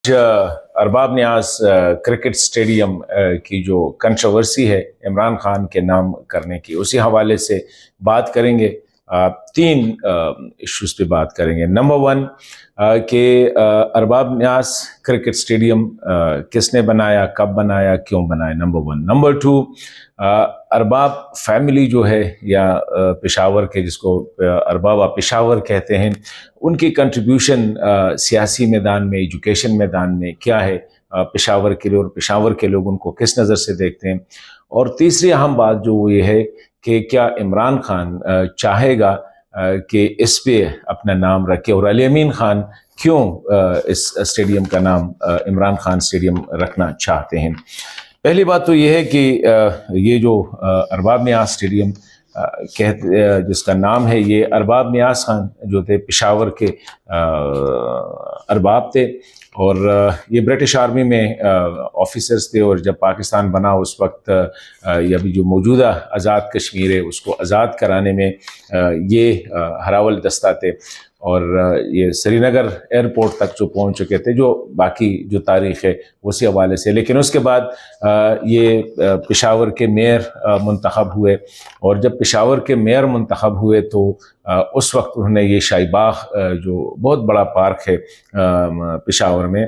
ارباب نیاز cricket stadium کی جو controversy ہے عمران خان کے نام کرنے کی، اسی حوالے سے بات کریں گے۔ تین ایشوز پہ بات کریں گے۔ نمبر 1 کہ ارباب نیاز کرکٹ اسٹیڈیم کس نے بنایا، کب بنایا، کیوں بنایا، نمبر 1۔ نمبر 2 ارباب فیملی جو ہے یا پشاور کے، جس کو ارباب پشاور کہتے ہیں، ان کی کنٹریبیوشن سیاسی میدان میں، ایجوکیشن میدان میں کیا ہے پشاور کے لیے، اور پشاور کے لوگ ان کو کس نظر سے دیکھتے ہیں۔ اور تیسری اہم بات جو وہ یہ ہے کہ کیا عمران خان چاہے گا کہ اس پہ اپنا نام رکھے، اور علی امین خان کیوں اس اسٹیڈیم کا نام عمران خان اسٹیڈیم رکھنا چاہتے ہیں۔ پہلی بات تو یہ ہے کہ یہ جو ارباب نیاز اسٹیڈیم جس کا نام ہے، یہ ارباب نیاز خان جو تھے پشاور کے ارباب تھے، اور یہ برٹش آرمی میں آفیسرز تھے، اور جب پاکستان بنا اس وقت یہ ابھی جو موجودہ آزاد کشمیر ہے اس کو آزاد کرانے میں یہ ہراول دستہ تھے، اور یہ سری نگر ایئرپورٹ تک جو پہنچ چکے تھے، جو باقی جو تاریخ ہے اسی حوالے سے۔ لیکن اس کے بعد یہ پشاور کے میئر منتخب ہوئے، اور جب پشاور کے میئر منتخب ہوئے تو اس وقت انہوں نے یہ شاہی باغ جو بہت بڑا پارک ہے پشاور میں،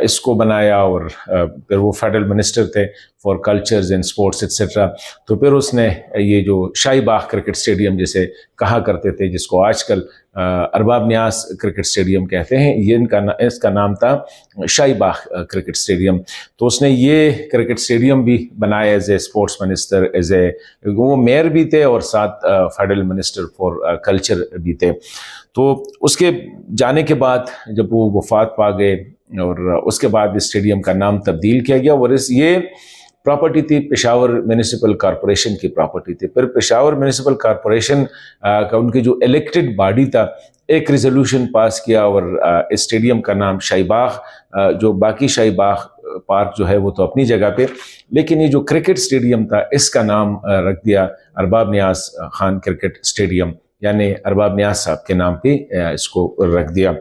اس کو بنایا، اور پھر وہ فیڈرل منسٹر تھے for cultures and sports et cetera, تو پھر اس نے یہ جو شاہی باغ کرکٹ اسٹیڈیم جسے کہا کرتے تھے، جس کو آج کل ارباب نیاز کرکٹ اسٹیڈیم کہتے ہیں، یہ اس کا نام تھا شاہی باغ کرکٹ اسٹیڈیم۔ تو اس نے یہ کرکٹ اسٹیڈیم بھی بنایا as a sports minister, as a وہ میئر بھی تھے، اور ساتھ فیڈرل منسٹر فار کلچر بھی تھے۔ تو اس کے جانے کے بعد جب وہ وفات پا گئے، اور اس کے بعد اسٹیڈیم کا نام تبدیل کیا گیا، اور یہ پراپرٹی تھی پشاور میونسپل کارپوریشن کی پراپرٹی تھی۔ پھر پشاور میونسپل کارپوریشن کا ان کی جو الیکٹڈ باڈی تھا، ایک ریزولوشن پاس کیا، اور اسٹیڈیم کا نام شاہی باغ، جو باقی شاہی باغ پارک جو ہے وہ تو اپنی جگہ پہ، لیکن یہ جو کرکٹ اسٹیڈیم تھا اس کا نام رکھ دیا ارباب نیاز خان کرکٹ اسٹیڈیم، یعنی ارباب نیاز صاحب کے نام پہ اس کو رکھ دیا۔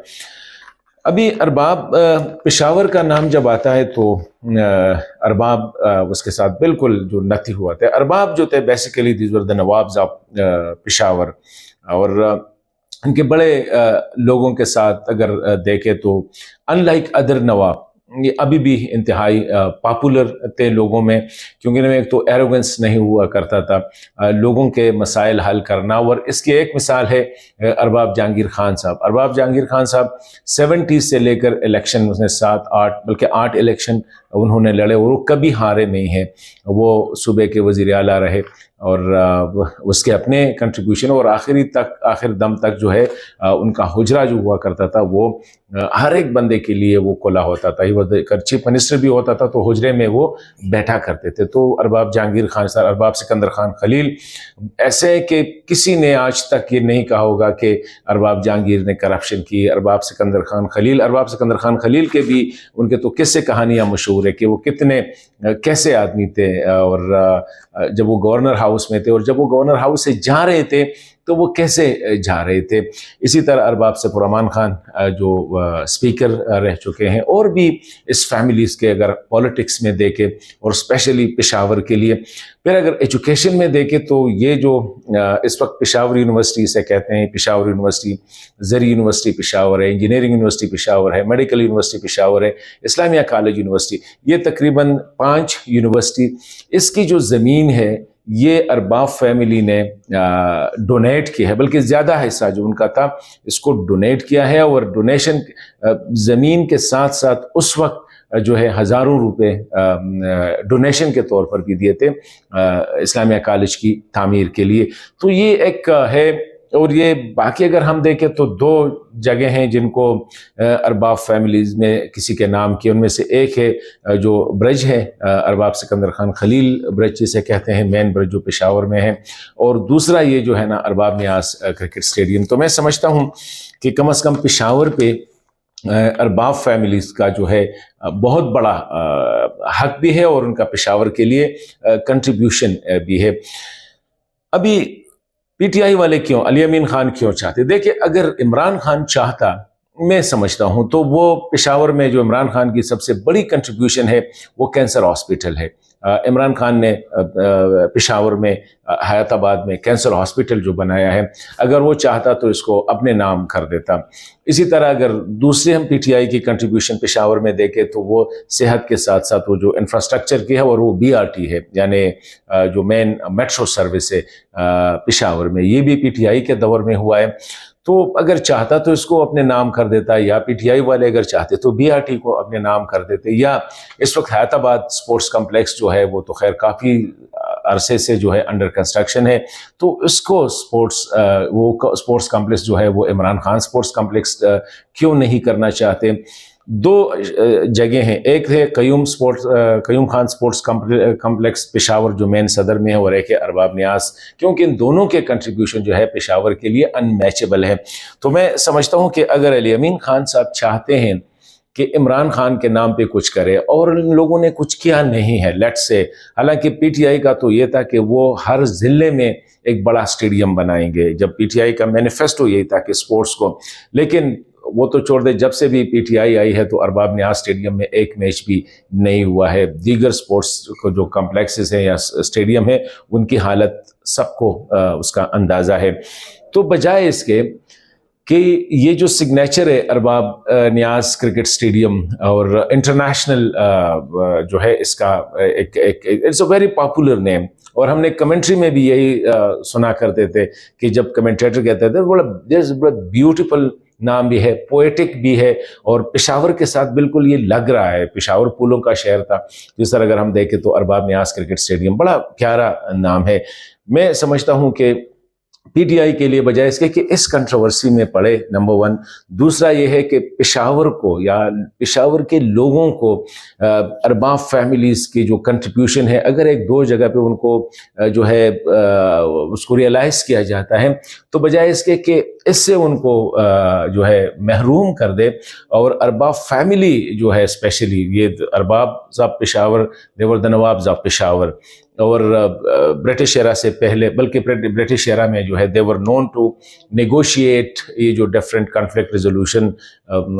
ابھی ارباب پشاور کا نام جب آتا ہے تو ارباب اس کے ساتھ بالکل جو نتھی ہوا تھا۔ ارباب جو تھے basically these were the nawabs of Peshawar, اور ان کے بڑے لوگوں کے ساتھ اگر دیکھیں تو ان لائک ادر نواب، یہ ابھی بھی انتہائی پاپولر تھے لوگوں میں، کیونکہ ان میں ایک تو ایروگنس نہیں ہوا کرتا تھا، لوگوں کے مسائل حل کرنا۔ اور اس کی ایک مثال ہے ارباب جہانگیر خان صاحب۔ ارباب جہانگیر خان صاحب 70 سے لے کر الیکشن، اس نے 8 الیکشن انہوں نے لڑے، اور وہ کبھی ہارے نہیں ہیں۔ وہ صوبے کے وزیر اعلیٰ رہے، اور اس کے اپنے کنٹریبیوشن، اور آخر دم تک جو ہے ان کا حجرہ جو ہوا کرتا تھا وہ ہر ایک بندے کے لیے وہ کھلا ہوتا تھا۔ چیف منسٹر بھی ہوتا تھا تو حجرے میں وہ بیٹھا کرتے تھے۔ تو ارباب جہانگیر خان صاحب، ارباب سکندر خان خلیل، ایسے ہے کہ کسی نے آج تک یہ نہیں کہا ہوگا کہ ارباب جہانگیر نے کرپشن کی۔ ارباب سکندر خان خلیل کے بھی ان کے تو قصے کہانیاں مشہور ہے کہ وہ کیسے آدمی تھے، اور جب وہ گورنر ہاؤس میں تھے، اور جب وہ گورنر ہاؤس سے جا رہے تھے تو وہ کیسے جا رہے تھے۔ اسی طرح ارباب سفر امان خان جو اسپیکر رہ چکے ہیں، اور بھی اس فیملیز کے اگر پولیٹکس میں دیکھیں، اور اسپیشلی پشاور کے لیے۔ پھر اگر ایجوکیشن میں دیکھیں تو یہ جو اس وقت پشاور یونیورسٹی سے کہتے ہیں، پشاور یونیورسٹی، زرعی یونیورسٹی پشاور ہے، انجینئرنگ یونیورسٹی پشاور ہے، میڈیکل یونیورسٹی پشاور ہے، اسلامیہ کالج یونیورسٹی، یہ تقریباً 5 یونیورسٹی۔ اس کی جو زمین ہے یہ ارباب فیملی نے ڈونیٹ کی ہے، بلکہ زیادہ حصہ جو ان کا تھا اس کو ڈونیٹ کیا ہے، اور ڈونیشن زمین کے ساتھ ساتھ اس وقت جو ہے ہزاروں روپے ڈونیشن کے طور پر بھی دیے تھے اسلامیہ کالج کی تعمیر کے لیے۔ تو یہ ایک ہے، اور یہ باقی اگر ہم دیکھیں تو 2 جگہ ہیں جن کو ارباب فیملیز میں کسی کے نام کی، ان میں سے ایک ہے جو برج ہے ارباب سکندر خان خلیل برج جسے کہتے ہیں، مین برج جو پشاور میں ہے، اور دوسرا یہ جو ہے نا ارباب نیاز کرکٹ اسٹیڈیم۔ تو میں سمجھتا ہوں کہ کم از کم پشاور پہ ارباب فیملیز کا جو ہے بہت بڑا حق بھی ہے، اور ان کا پشاور کے لیے کنٹریبیوشن بھی ہے۔ ابھی پی ٹی آئی والے کیوں، علی امین خان کیوں چاہتے؟ دیکھیں، اگر عمران خان چاہتا میں سمجھتا ہوں تو وہ پشاور میں جو عمران خان کی سب سے بڑی کنٹریبیوشن ہے وہ کینسر ہاسپٹل ہے۔ عمران خان نے پشاور میں حیات آباد میں کینسر ہاسپٹل جو بنایا ہے، اگر وہ چاہتا تو اس کو اپنے نام کر دیتا۔ اسی طرح اگر دوسرے ہم پی ٹی آئی کی کنٹریبیوشن پشاور میں دیکھیں تو وہ صحت کے ساتھ ساتھ وہ جو انفراسٹرکچر کی ہے اور وہ بی آر ٹی ہے، یعنی جو مین میٹرو سروس ہے پشاور میں، یہ بھی پی ٹی آئی کے دور میں ہوا ہے۔ تو اگر چاہتا تو اس کو اپنے نام کر دیتا، یا پی ٹی آئی والے اگر چاہتے تو بی آر ٹی کو اپنے نام کر دیتے۔ یا اس وقت حیات آباد سپورٹس کمپلیکس جو ہے وہ تو خیر کافی عرصے سے جو ہے انڈر کنسٹرکشن ہے، تو اس کو وہ سپورٹس کمپلیکس جو ہے وہ عمران خان سپورٹس کمپلیکس کیوں نہیں کرنا چاہتے؟ دو جگہ ہیں، ایک ہے قیوم خان سپورٹس کمپلیکس پشاور جو مین صدر میں ہے، اور ایک ہے ارباب نیاز، کیونکہ ان دونوں کے کنٹریبیوشن جو ہے پشاور کے لیے ان میچبل ہے۔ تو میں سمجھتا ہوں کہ اگر علی امین خان صاحب چاہتے ہیں کہ عمران خان کے نام پہ کچھ کرے، اور ان لوگوں نے کچھ کیا نہیں ہے لیٹ سے، حالانکہ پی ٹی آئی کا تو یہ تھا کہ وہ ہر ضلع میں ایک بڑا اسٹیڈیم بنائیں گے، جب پی ٹی آئی کا مینیفیسٹو یہی تھا کہ سپورٹس کو، لیکن وہ تو چھوڑ دے، جب سے بھی پی ٹی آئی آئی ہے تو ارباب نیاز اسٹیڈیم میں ایک میچ بھی نہیں ہوا ہے۔ دیگر سپورٹس کو جو کمپلیکسز ہیں یا اسٹیڈیم ہے ان کی حالت سب کو اس کا اندازہ ہے۔ تو بجائے اس کے کہ یہ جو سگنیچر ہے ارباب نیاز کرکٹ اسٹیڈیم اور انٹرنیشنل جو ہے اس کا اٹس اے ویری پاپولر نیم، اور ہم نے کمنٹری میں بھی یہی سنا کرتے تھے کہ جب کمنٹیٹر کہتے تھے بڑا بیوٹیفل نام بھی ہے، پوئٹک بھی ہے، اور پشاور کے ساتھ بالکل یہ لگ رہا ہے۔ پشاور پھولوں کا شہر تھا، جس طرح اگر ہم دیکھیں تو ارباب نیاز کرکٹ اسٹیڈیم بڑا پیارا نام ہے۔ میں سمجھتا ہوں کہ پی ٹی آئی کے لیے بجائے اس کے کہ اس کنٹروورسی میں پڑے، نمبر ون، دوسرا یہ ہے کہ پشاور کو یا پشاور کے لوگوں کو ارباب فیملیز کی جو کنٹریبیوشن ہے، اگر ایک دو جگہ پہ ان کو جو ہے اس کو ریئلائز کیا جاتا ہے، تو بجائے اس کے کہ اس سے ان کو جو ہے محروم کر دے، اور ارباب فیملی جو ہے اسپیشلی یہ ارباب صاحب پشاور، دیور دا نواب صاحب پشاور، اور برٹش ایرا سے پہلے، بلکہ برٹش ایرا میں جو ہے they were known to negotiate یہ جو ڈیفرنٹ کنفلکٹ ریزولوشن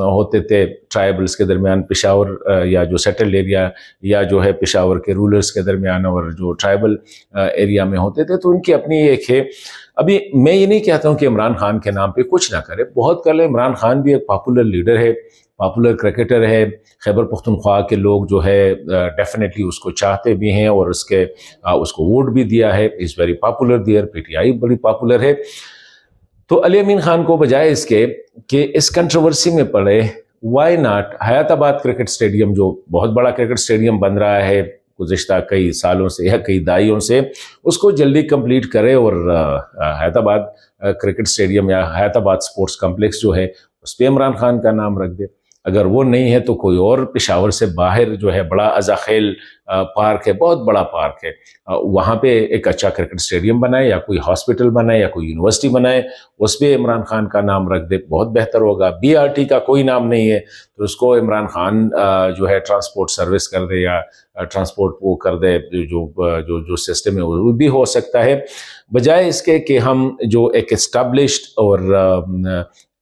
ہوتے تھے ٹرائبلز کے درمیان، پشاور یا جو سیٹلڈ ایریا یا جو ہے پشاور کے رولرز کے درمیان اور جو ٹرائبل ایریا میں ہوتے تھے، تو ان کی اپنی ایک ہے۔ ابھی میں یہ نہیں کہتا ہوں کہ عمران خان کے نام پہ کچھ نہ کرے، بہت کر لے۔ عمران خان بھی ایک پاپولر لیڈر ہے، پاپولر کرکٹر ہے، خیبر پختونخوا کے لوگ جو ہے ڈیفینیٹلی اس کو چاہتے بھی ہیں، اور اس کو ووٹ بھی دیا ہے، is very popular there, P T I بڑی پاپولر ہے۔ تو علی امین خان کو بجائے اس کے کہ اس کنٹروورسی میں پڑے، وائی ناٹ حیات آباد کرکٹ اسٹیڈیم جو بہت بڑا کرکٹ اسٹیڈیم بن رہا ہے گزشتہ کئی سالوں سے یا کئی دہائیوں سے، اس کو جلدی کمپلیٹ کرے، اور حیات آباد کرکٹ اسٹیڈیم یا حیات آباد سپورٹس کمپلیکس جو ہے اس پہ عمران خان کا نام رکھ دے۔ اگر وہ نہیں ہے تو کوئی اور پشاور سے باہر جو ہے بڑا ازاخیل پارک ہے، بہت بڑا پارک ہے، وہاں پہ ایک اچھا کرکٹ اسٹیڈیم بنائے، یا کوئی ہاسپٹل بنائے، یا کوئی یونیورسٹی بنائے، اس پہ عمران خان کا نام رکھ دے، بہت بہتر ہوگا۔ بی آر ٹی کا کوئی نام نہیں ہے تو اس کو عمران خان جو ہے ٹرانسپورٹ سروس کر دے، یا ٹرانسپورٹ وہ کر دے، جو سسٹم ہے وہ بھی ہو سکتا ہے، بجائے اس کے کہ ہم جو ایک اسٹیبلشڈ اور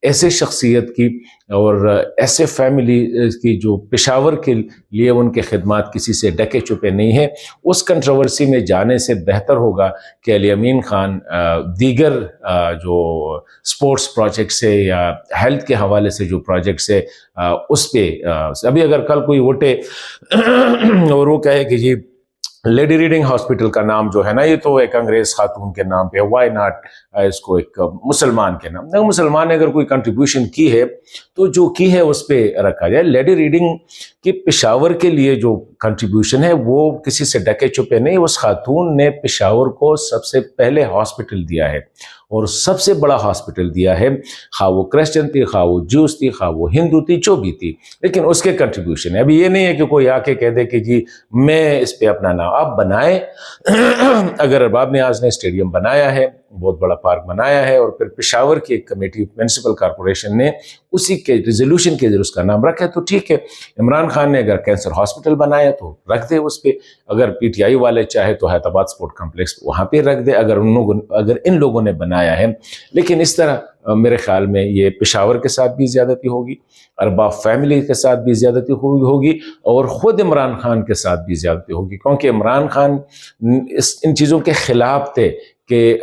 ایسے شخصیت کی اور ایسے فیملی کی جو پشاور کے لیے ان کے خدمات کسی سے ڈکے چھپے نہیں ہیں، اس کنٹروورسی میں جانے سے بہتر ہوگا کہ علی امین خان دیگر جو سپورٹس پروجیکٹس ہے یا ہیلتھ کے حوالے سے جو پروجیکٹس ہے اس پہ ابھی اگر کل کوئی اٹھے اور وہ کہے کہ جی لیڈی ریڈنگ ہاسپٹل کا نام جو ہے نا، یہ تو ایک انگریز خاتون کے نام پہ، وائی ناٹ اس کو ایک مسلمان کے نام؟ مسلمان نے اگر کوئی کنٹریبیوشن کی ہے تو جو کی ہے اس پہ رکھا جائے۔ لیڈی ریڈنگ کی پشاور کے لیے جو کنٹریبیوشن ہے وہ کسی سے ڈکے چھپے نہیں، اس خاتون نے پشاور کو سب سے پہلے ہاسپٹل دیا ہے، اور سب سے بڑا ہاسپٹل دیا ہے، خواہ وہ کرسچن تھی، خواہ وہ جوز تھی، خواہ وہ ہندو تھی، جو بھی تھی، لیکن اس کے کنٹریبیوشن ہے۔ ابھی یہ نہیں ہے کہ کوئی آ کے کہہ دے کہ جی میں اس پہ اپنا نام آپ بنائے۔ اگر ارباب نیاز نے اسٹیڈیم بنایا ہے، بہت بڑا پارک بنایا ہے، اور پھر پشاور کی ایک کمیٹی میونسپل کارپوریشن نے اسی کے ریزولوشن کے ذریعے اس کا نام رکھا ہے تو ٹھیک ہے۔ عمران خان نے اگر کینسر ہاسپٹل بنایا تو رکھ دے اس پہ، اگر پی ٹی آئی والے چاہے تو حیات آباد سپورٹ کمپلیکس وہاں پہ رکھ دے، اگر ان لوگوں نے بنایا ہے۔ لیکن اس طرح میرے خیال میں یہ پشاور کے ساتھ بھی زیادتی ہوگی، ارباب فیملی کے ساتھ بھی زیادتی ہوگی، اور خود عمران خان کے ساتھ بھی زیادتی ہوگی، کیونکہ عمران خان ان چیزوں کے خلاف تھے کہ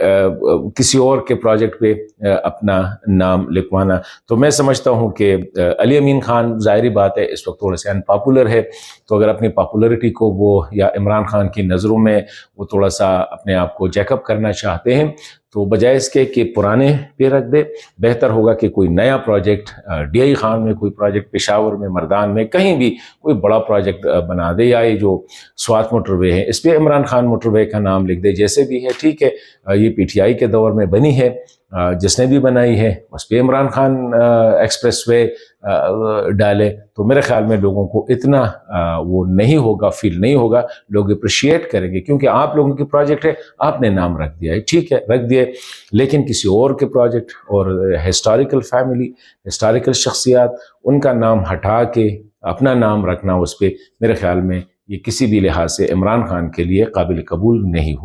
کسی اور کے پروجیکٹ پہ اپنا نام لکھوانا۔ تو میں سمجھتا ہوں کہ علی امین خان ظاہری بات ہے اس وقت تھوڑے سے انپاپولر ہے، تو اگر اپنی پاپولرٹی کو وہ یا عمران خان کی نظروں میں وہ تھوڑا سا اپنے آپ کو جیک اپ کرنا چاہتے ہیں، تو بجائے اس کے کہ پرانے پہ رکھ دے، بہتر ہوگا کہ کوئی نیا پروجیکٹ ڈی آئی خان میں، کوئی پروجیکٹ پشاور میں، مردان میں، کہیں بھی کوئی بڑا پروجیکٹ بنا دے، یا یہ جو سوات موٹر وے ہے اس پہ عمران خان موٹر وے کا نام لکھ دے، جیسے بھی ہے ٹھیک ہے۔ یہ پی ٹی آئی کے دور میں بنی ہے، جس نے بھی بنائی ہے اس پہ عمران خان ایکسپریس وے ڈالے، تو میرے خیال میں لوگوں کو اتنا وہ نہیں ہوگا، فیل نہیں ہوگا، لوگ اپریشیٹ کریں گے، کیونکہ آپ لوگوں کی پروجیکٹ ہے، آپ نے نام رکھ دیا ہے، ٹھیک ہے رکھ دیے، لیکن کسی اور کے پروجیکٹ اور ہسٹوریکل فیملی، ہسٹوریکل شخصیات، ان کا نام ہٹا کے اپنا نام رکھنا اس پہ، میرے خیال میں یہ کسی بھی لحاظ سے عمران خان کے لیے قابل قبول نہیں ہو۔